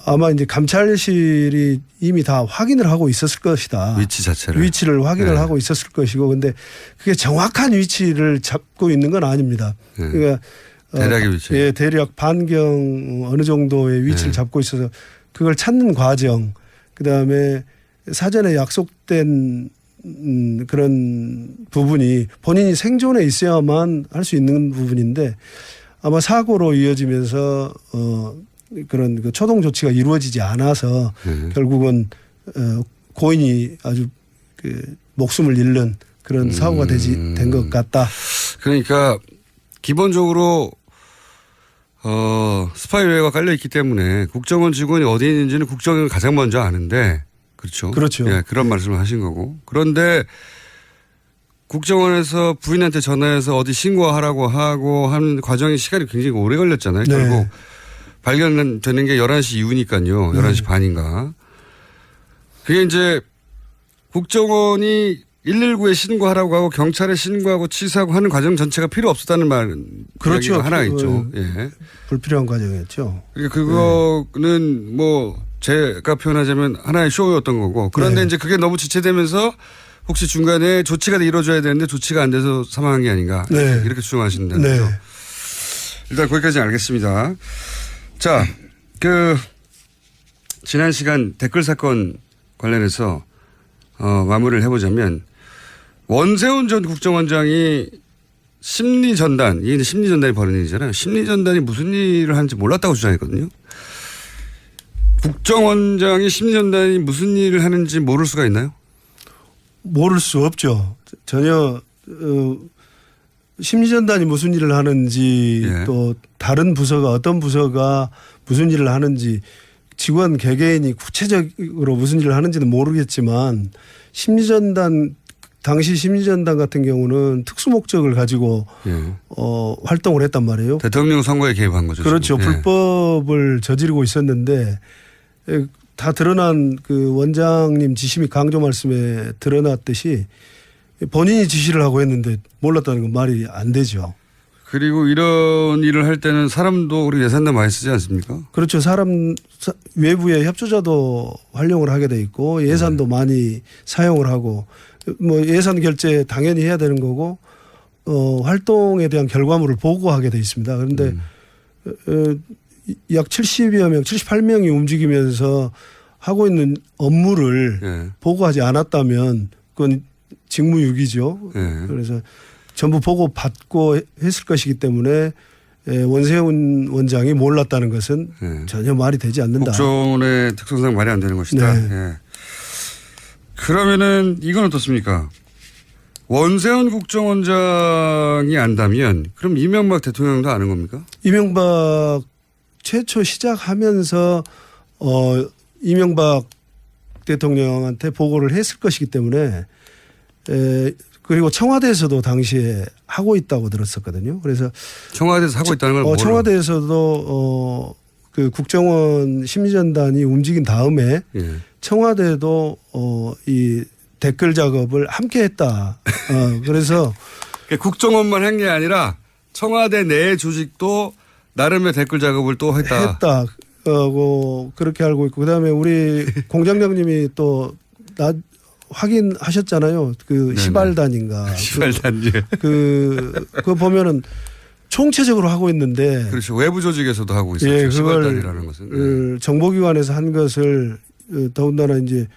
아마 이제 감찰실이 이미 다 확인을 하고 있었을 것이다. 위치 자체를. 위치를 확인을 하고 있었을 것이고 근데 그게 정확한 위치를 잡고 있는 건 아닙니다. 그러니까 대략의 위치. 예, 대략 반경 어느 정도의 위치를 잡고 있어서 그걸 찾는 과정 그다음에 사전에 약속된 그런 부분이 본인이 생존에 있어야만 할 수 있는 부분인데 아마 사고로 이어지면서 그런 그 초동 조치가 이루어지지 않아서 결국은 고인이 아주 그 목숨을 잃는 그런 사고가 된 것 같다. 그러니까 기본적으로 스파이웨어가 깔려 있기 때문에 국정원 직원이 어디에 있는지는 국정원이 가장 먼저 아는데 그렇죠. 그렇죠. 예, 그런 말씀을 하신 거고. 그런데 국정원에서 부인한테 전화해서 어디 신고하라고 하고 하는 과정이 시간이 굉장히 오래 걸렸잖아요. 결국 발견되는 게 11시 이후니까요. 11시 반인가. 그게 이제 국정원이 119에 신고하라고 하고 경찰에 신고하고 취소하고 하는 과정 전체가 필요 없었다는 말은 그렇죠. 하나 있죠. 예. 불필요한 과정이었죠. 그러니까 그거는 뭐 제가 표현하자면 하나의 쇼였던 거고 그런데 이제 그게 너무 지체되면서 혹시 중간에 조치가 이루어져야 되는데 조치가 안 돼서 사망한 게 아닌가 이렇게 주장하신다는 거죠. 일단 거기까지 알겠습니다. 자, 지난 시간 댓글 사건 관련해서 마무리를 해보자면 원세훈 전 국정원장이 심리전단, 이게 이제 심리전단이 벌어진 일이잖아요. 심리전단이 무슨 일을 하는지 몰랐다고 주장했거든요. 국정원장이 심리전단이 무슨 일을 하는지 모를 수가 있나요? 모를 수 없죠. 전혀 심리전단이 무슨 일을 하는지 또 다른 부서가 어떤 부서가 무슨 일을 하는지 직원 개개인이 구체적으로 무슨 일을 하는지는 모르겠지만 당시 심리전단 같은 경우는 특수 목적을 가지고 활동을 했단 말이에요. 대통령 선거에 개입한 거죠. 그렇죠. 불법을 저지르고 있었는데 다 드러난 그 원장님 지시 및 강조 말씀에 드러났듯이 본인이 지시를 하고 했는데 몰랐다는 건 말이 안 되죠. 그리고 이런 일을 할 때는 사람도 우리 예산도 많이 쓰지 않습니까? 그렇죠. 외부의 협조자도 활용을 하게 돼 있고 예산도 많이 사용을 하고 뭐 예산 결제 당연히 해야 되는 거고 활동에 대한 결과물을 보고하게 돼 있습니다. 그런데 약 70여 명, 78명이 움직이면서 하고 있는 업무를 보고하지 않았다면 그건 직무유기죠. 그래서 전부 보고 받고 했을 것이기 때문에 원세훈 원장이 몰랐다는 것은 전혀 말이 되지 않는다. 국정원의 특성상 말이 안 되는 것이다. 그러면은 이건 어떻습니까? 원세훈 국정원장이 안다면 그럼 이명박 대통령도 아는 겁니까? 이명박 최초 시작하면서 이명박 대통령한테 보고를 했을 것이기 때문에 그리고 청와대에서도 당시에 하고 있다고 들었었거든요. 그래서 청와대에서 하고 있다는 걸 몰라. 청와대에서도 그 국정원 심리전단이 움직인 다음에 예. 청와대도 이 댓글 작업을 함께 했다. 그래서 국정원만 한 게 아니라 청와대 내 조직도 나름의 댓글 작업을 또 했다. 그렇게 알고 있고 그다음에 우리 공장장님이 또 확인하셨잖아요. 그 시발단인가. 시발단. 그거 보면은 총체적으로 하고 있는데. 그렇죠. 외부 조직에서도 하고 있었죠. 예, 시발단이라는 것은. 정보기관에서 한 것을 더군다나 이제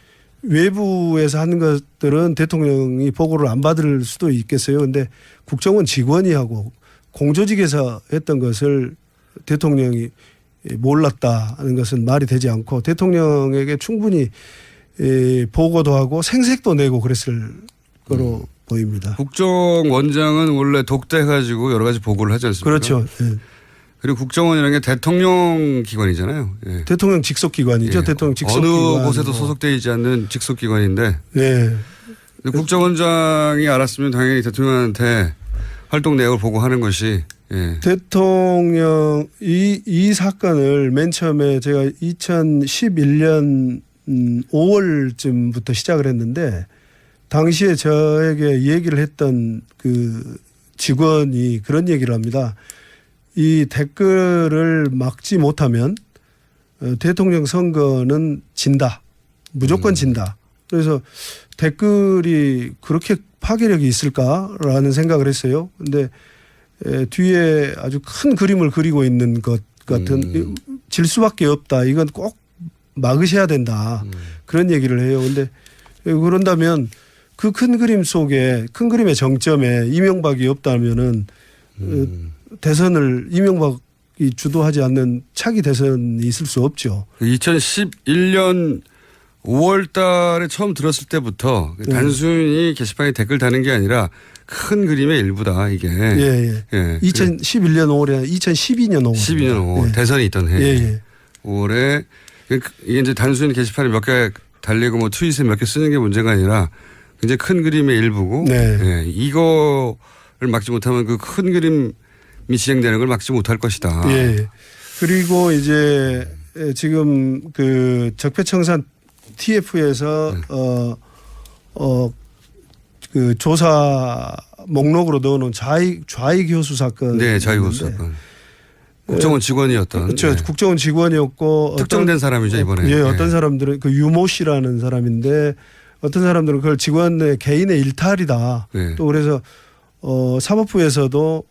외부에서 하는 것들은 대통령이 보고를 안 받을 수도 있겠어요. 근데 국정원 직원이 하고 공조직에서 했던 것을 대통령이 몰랐다는 것은 말이 되지 않고 대통령에게 충분히 보고도 하고 생색도 내고 그랬을 거로 보입니다. 국정원장은 원래 독대해가지고 여러 가지 보고를 하지 않습니까? 그렇죠. 예. 그리고 국정원이라는 게 대통령 기관이잖아요. 예. 대통령 직속 기관이죠. 예. 대통령 직속 어느 기관. 곳에도 소속되어 있지 않는 직속 기관인데. 네. 국정원장이 알았으면 당연히 대통령한테 활동 내역을 보고하는 것이. 예. 대통령 이 사건을 맨 처음에 제가 2011년 5월쯤부터 시작을 했는데 당시에 저에게 얘기를 했던 그 직원이 그런 얘기를 합니다. 이 댓글을 막지 못하면 대통령 선거는 진다. 무조건 진다. 그래서 댓글이 그렇게 파괴력이 있을까라는 생각을 했어요. 근데 뒤에 아주 큰 그림을 그리고 있는 것 같은 질 수밖에 없다. 이건 꼭 막으셔야 된다. 그런 얘기를 해요. 근데 그런다면 그 큰 그림 속에 큰 그림의 정점에 이명박이 없다면은 대선을 이명박이 주도하지 않는 차기 대선이 있을 수 없죠. 2011년 5월 달에 처음 들었을 때부터 단순히 게시판에 댓글 다는 게 아니라 큰 그림의 일부다, 이게. 예. 2011년 5월에 2012년 5월. 12년 5월. 예. 대선이 있던 해. 예. 5월에 이게 이제 단순히 게시판에 몇 개 달리고 뭐 트윗에 몇 개 쓰는 게 문제가 아니라 굉장히 큰 그림의 일부고. 네. 예. 이거를 막지 못하면 그 큰 그림이 진행되는 걸 막지 못할 것이다. 예. 그리고 이제 지금 그 적폐청산 TF에서 그 조사 목록으로 넣어놓은 좌익 교수 사건. 네, 좌익 교수 사건. 국정원 직원이었던. 그렇죠. 네. 국정원 직원이었고. 특정된 사람이죠, 이번에. 예, 네. 어떤 사람들은 그 유모 씨라는 사람인데 어떤 사람들은 그걸 직원의 개인의 일탈이다. 네. 또 그래서 사법부에서도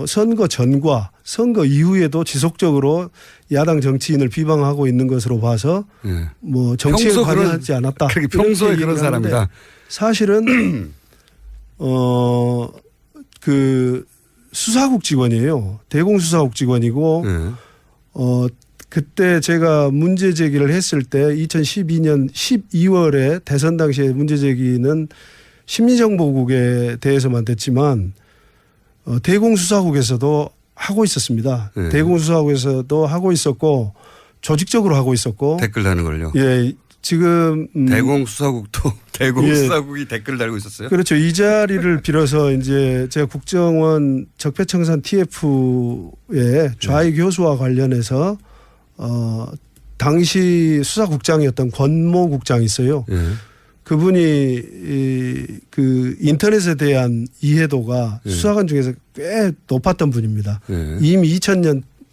선거 전과 선거 이후에도 지속적으로 야당 정치인을 비방하고 있는 것으로 봐서 네. 뭐 정치에 관여하지 않았다. 그렇게 평소에 그런 사람이다. 사실은 그 수사국 직원이에요. 대공수사국 직원이고 그때 제가 문제 제기를 했을 때 2012년 12월에 대선 당시에 문제 제기는 심리정보국에 대해서만 됐지만 대공수사국에서도 하고 있었습니다. 네. 대공수사국에서도 하고 있었고 조직적으로 하고 있었고 댓글 다는 걸요. 예, 지금 대공수사국도 대공수사국이 댓글 달고 있었어요. 그렇죠. 이 자리를 빌어서 이제 제가 국정원 적폐청산 TF의 좌익 교수와 관련해서 당시 수사국장이었던 권모 국장이 있어요. 예. 그분이 그 인터넷에 대한 이해도가 수사관 중에서 꽤 높았던 분입니다. 이미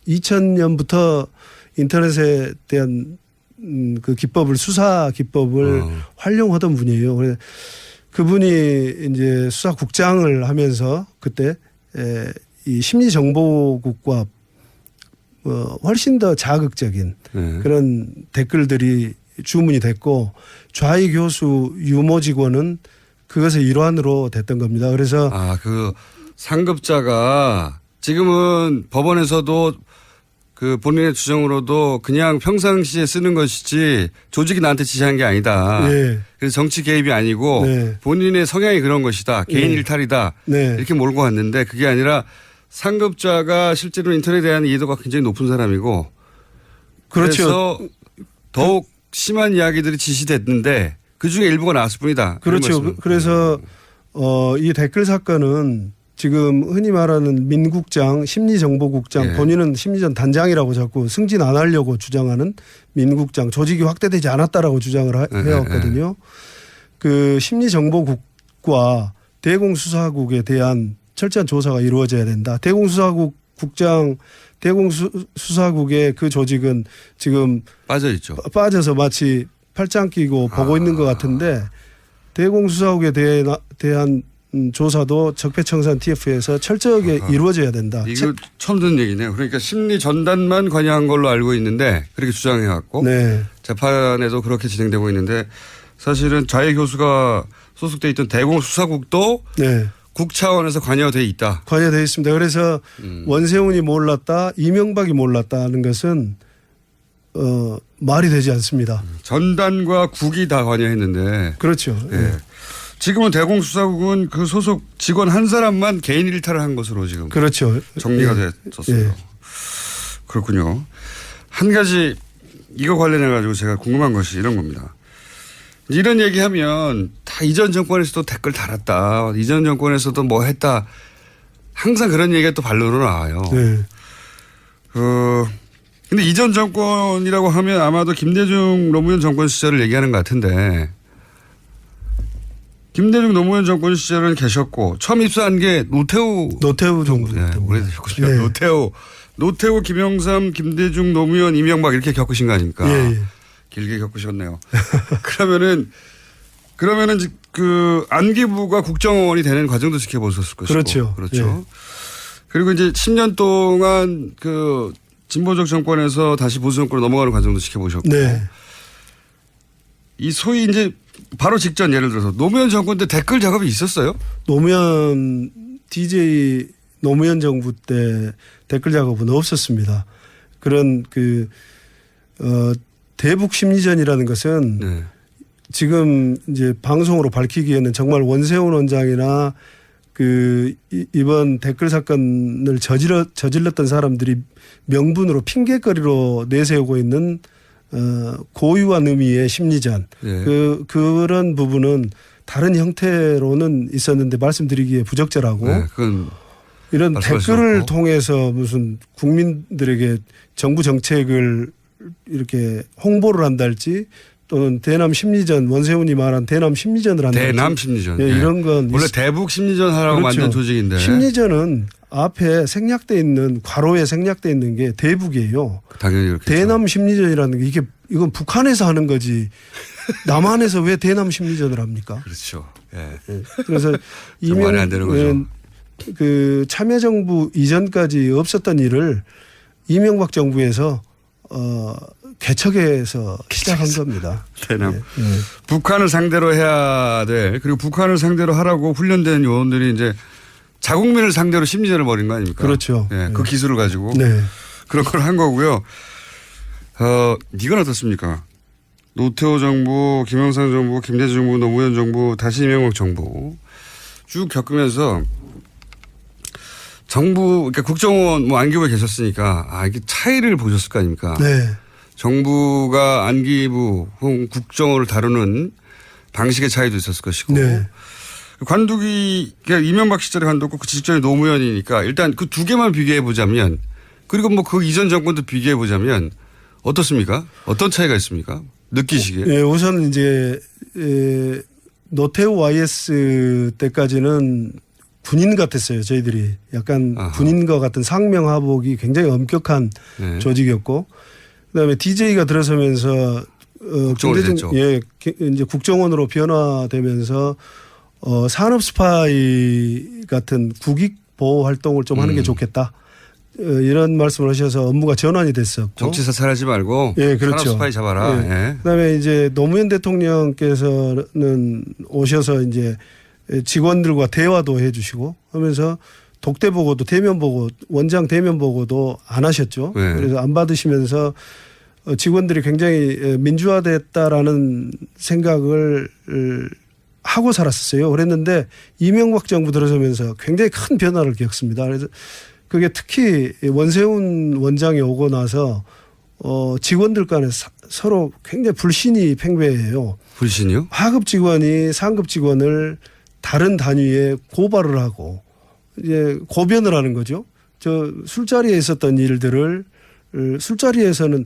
2000년부터 인터넷에 대한 그 기법을 수사 기법을 활용하던 분이에요. 그래서 그분이 이제 수사국장을 하면서 그때 이 심리정보국과 훨씬 더 자극적인 그런 댓글들이 주문이 됐고 좌익 교수 유모 직원은 그것의 일환으로 됐던 겁니다. 그래서 그 상급자가 지금은 법원에서도 그 본인의 주장으로도 그냥 평상시에 쓰는 것이지 조직이 나한테 지시한 게 아니다. 네. 그래서 정치 개입이 아니고 본인의 성향이 그런 것이다. 개인 일탈이다. 이렇게 몰고 왔는데 그게 아니라 상급자가 실제로 인터넷에 대한 이해도가 굉장히 높은 사람이고 그렇죠. 그래서 더욱 심한 이야기들이 지시됐는데 그중에 일부가 나왔을 뿐이다. 그렇죠. 그래서 이 댓글 사건은 지금 흔히 말하는 민국장, 심리정보국장, 예. 본인은 심리전 단장이라고 자꾸 승진 안 하려고 주장하는 민국장, 조직이 확대되지 않았다라고 주장을 해왔거든요. 그 심리정보국과 대공수사국에 대한 철저한 조사가 이루어져야 된다. 대공수사국 국장, 대공수사국의 그 조직은 지금 빠져 있죠. 빠져서 마치 팔짱 끼고 보고 있는 것 같은데 대공수사국에 대한 조사도 적폐청산 TF에서 철저하게 이루어져야 된다. 이거 처음 듣는 얘기네요. 그러니까 심리 전단만 관여한 걸로 알고 있는데 그렇게 주장해왔고 네. 재판에도 그렇게 진행되고 있는데 사실은 자해 교수가 소속돼 있던 대공수사국도 네. 국 차원에서 관여돼 있다. 관여되어 있습니다. 그래서 원세훈이 몰랐다, 이명박이 몰랐다는 것은 말이 되지 않습니다. 전단과 국이 다 관여했는데. 그렇죠. 네. 지금은 대공수사국은 그 소속 직원 한 사람만 개인 일탈을 한 것으로 지금 그렇죠. 정리가 예. 됐었어요. 예. 그렇군요. 한 가지 이거 관련해 가지고 제가 궁금한 것이 이런 겁니다. 이런 얘기하면 다 이전 정권에서도 댓글 달았다. 이전 정권에서도 뭐 했다. 항상 그런 얘기가 또 반론으로 나와요. 네. 근데 이전 정권이라고 하면 아마도 김대중 노무현 정권 시절을 얘기하는 것 같은데 김대중 노무현 정권 시절은 계셨고 처음 입사한 게 노태우 정부. 네, 오래되셨군요. 네. 노태우, 김영삼, 김대중, 노무현, 이명박 이렇게 겪으신 거 아닙니까? 예. 길게 겪으셨네요. 그러면은 그 안기부가 국정원이 되는 과정도 지켜보셨을 것이고. 그렇죠. 그렇죠. 예. 그리고 이제 10년 동안 그 진보적 정권에서 다시 보수 정권으로 넘어가는 과정도 지켜보셨고. 네. 이 소위 이제 바로 직전 예를 들어서 노무현 정권 때 댓글 작업이 있었어요? DJ 노무현 정부 때 댓글 작업은 없었습니다. 그런 대북 심리전이라는 것은 네. 지금 이제 방송으로 밝히기에는 정말 원세훈 원장이나 이번 댓글 사건을 저질렀던 사람들이 명분으로 핑계거리로 내세우고 있는 고유한 의미의 심리전. 네. 그런 부분은 다른 형태로는 있었는데 말씀드리기에 부적절하고. 네, 그건 이런 댓글을 통해서 무슨 국민들에게 정부 정책을 이렇게 홍보를 한달지 또는 대남 심리전, 원세훈이 말한 대남 심리전을 한달지. 대남 심리전. 네, 이런 건 원래 대북 심리전 하라고 그렇죠. 만든 조직인데. 심리전은 앞에 생략돼 있는 괄호에 생략돼 있는 게 대북이에요. 당연히 그렇게. 대남 심리전이라는 게 이건 북한에서 하는 거지. 남한에서 왜 대남 심리전을 합니까? 그렇죠. 예. 네. 그래서 말이 안 되는 거죠. 그 참여정부 이전까지 없었던 일을 이명박 정부에서 개척해서 시작한 겁니다. 대남. 네. 북한을 상대로 해야 돼. 그리고 북한을 상대로 하라고 훈련된 요원들이 이제 자국민을 상대로 심리전을 벌인 거 아닙니까? 그렇죠. 네. 그 기술을 가지고. 네. 그런 걸 한 거고요. 이건 어떻습니까? 노태우 정부, 김영삼 정부, 김대중 정부, 노무현 정부, 다시 이명박 정부 쭉 겪으면서 정부, 그러니까 국정원 안기부에 계셨으니까 이게 차이를 보셨을 거 아닙니까? 네. 정부가 안기부 혹은 국정원을 다루는 방식의 차이도 있었을 것이고. 네. 관두기, 그러니까 이명박 시절에 관두고 그 직전에 노무현이니까 일단 그 두 개만 비교해 보자면 그리고 뭐 그 이전 정권도 비교해 보자면 어떻습니까? 어떤 차이가 있습니까? 느끼시기에. 네, 우선 이제 노태우 YS 때까지는 군인 같았어요. 저희들이 약간 군인과 같은 상명하복이 굉장히 엄격한 네. 조직이었고, 그다음에 DJ가 들어서면서 이제 국정원으로 변화되면서 산업 스파이 같은 국익 보호 활동을 좀 하는 게 좋겠다. 이런 말씀을 하셔서 업무가 전환이 됐었고. 정치 사찰하지 말고 예, 그렇죠. 산업 스파이 잡아라. 예. 예. 그다음에 이제 노무현 대통령께서는 오셔서 이제 직원들과 대화도 해주시고 하면서 독대 보고도 대면 보고 원장 대면 보고도 안 하셨죠. 네. 그래서 안 받으시면서 직원들이 굉장히 민주화됐다라는 생각을 하고 살았었어요. 그랬는데 이명박 정부 들어서면서 굉장히 큰 변화를 겪습니다. 그래서 그게 특히 원세훈 원장이 오고 나서 직원들 간에 서로 굉장히 불신이 팽배해요. 불신이요? 하급 직원이 상급 직원을 다른 단위에 고발을 하고 이제 고변을 하는 거죠. 저 술자리에 있었던 일들을 술자리에서는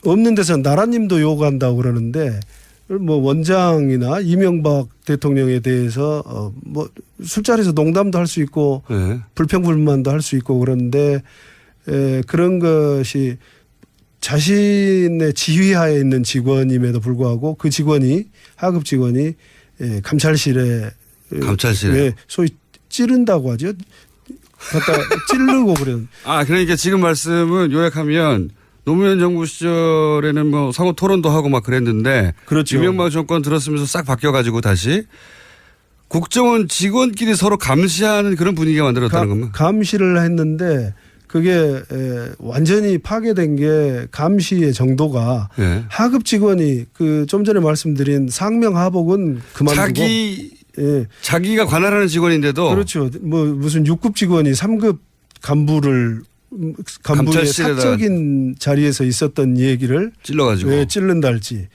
없는 데서 나라님도 요구한다고 그러는데 뭐 원장이나 이명박 대통령에 대해서 뭐 술자리에서 농담도 할 수 있고 네. 불평불만도 할 수 있고 그런데 그런 것이 자신의 지휘하에 있는 직원임에도 불구하고 그 직원이 하급 직원이 감찰실에 소위 찌른다고 하죠. 갖다 찌르고 그런. 아 그러니까 지금 말씀은 요약하면 노무현 정부 시절에는 뭐 상호 토론도 하고 막 그랬는데 그렇죠. 이명박 정권 들었으면서 싹 바뀌어가지고 다시 국정원 직원끼리 서로 감시하는 그런 분위기가 만들었다는 겁니다. 감시를 했는데 그게 완전히 파괴된 게 감시의 정도가 네. 하급 직원이 그 좀 전에 말씀드린 상명하복은 그만두고 자기가 관할하는 직원인데도 그렇죠. 뭐 무슨 6급 직원이 3급 간부의 사적인 자리에서 있었던 얘기를 찔러가지고 찔른다 할지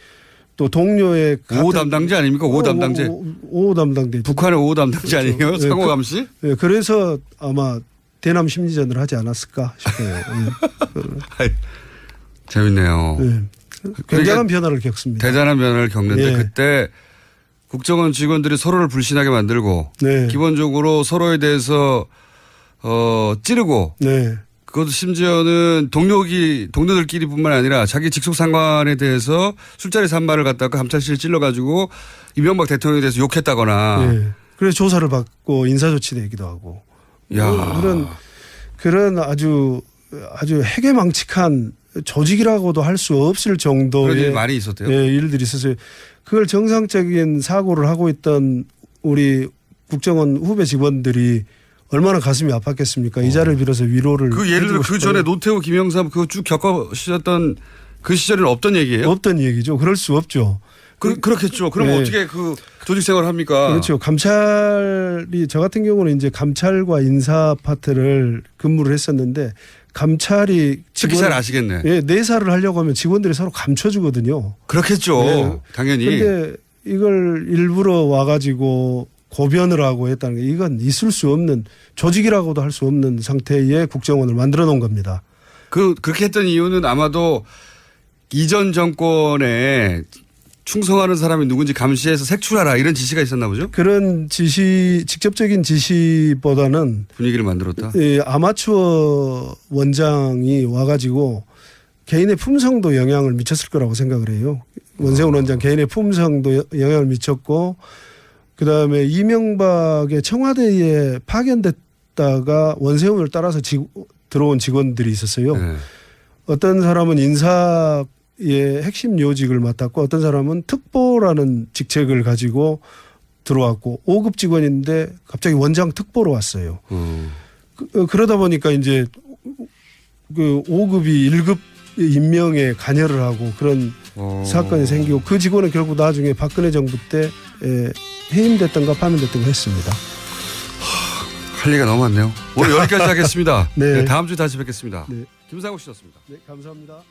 또 동료의 5호 담당자 아닙니까? 5호 담당자. 5호 담당자. 북한의 5호 담당자 아니에요? 상호 감시? 그래서 아마 대남 심리전을 하지 않았을까 싶어요. 재밌네요. 굉장한 변화를 겪습니다. 대단한 변화를 겪는데 그때 국정원 직원들이 서로를 불신하게 만들고 기본적으로 서로에 대해서 찌르고 그것도 심지어는 동료들끼리뿐만 아니라 자기 직속 상관에 대해서 술자리에서 한 말을 갖다가 감찰실에 찔러가지고 이명박 대통령에 대해서 욕했다거나 그래서 조사를 받고 인사조치 내기도 하고 그런 아주 해괴망측한 조직이라고도 할 수 없을 정도의 그런 일이 많이 있었대요. 일들이 있었어요. 그걸 정상적인 사고를 하고 있던 우리 국정원 후배 직원들이 얼마나 가슴이 아팠겠습니까? 이 자리를 빌어서 위로를. 그 예를 들어 그 전에 노태우, 김영삼 그거 쭉 겪으셨던 그 시절에는 없던 얘기예요? 없던 얘기죠. 그럴 수 없죠. 그렇겠죠. 그럼 어떻게 그 조직 생활을 합니까? 그렇죠. 감찰이 저 같은 경우는 이제 감찰과 인사 파트를 근무를 했었는데 감찰이 특히 잘 아시겠네. 내사를 하려고 하면 직원들이 서로 감춰주거든요. 그렇겠죠. 당연히. 그런데 이걸 일부러 와가지고 고변을 하고 했다는 게 이건 있을 수 없는 조직이라고도 할 수 없는 상태의 국정원을 만들어 놓은 겁니다. 그렇게 했던 이유는 아마도 이전 정권에 충성하는 사람이 누군지 감시해서 색출하라 이런 지시가 있었나 보죠? 그런 직접적인 지시보다는 분위기를 만들었다. 아마추어 원장이 와가지고 개인의 품성도 영향을 미쳤을 거라고 생각을 해요. 원세훈 원장 개인의 품성도 영향을 미쳤고 그다음에 이명박의 청와대에 파견됐다가 원세훈을 따라서 들어온 직원들이 있었어요. 어떤 사람은 인사의 핵심 요직을 맡았고 어떤 사람은 특보라는 직책을 가지고 들어왔고 5급 직원인데 갑자기 원장 특보로 왔어요. 그러다 보니까 이제 그 5급이 1급 임명에 관여를 하고 그런 사건이 생기고 그 직원은 결국 나중에 박근혜 정부 때 해임됐던가 파면됐던가 했습니다. 할 얘기가 너무 많네요. 오늘 여기까지 하겠습니다. 네. 다음 주에 다시 뵙겠습니다. 김상욱 씨였습니다. 네, 감사합니다.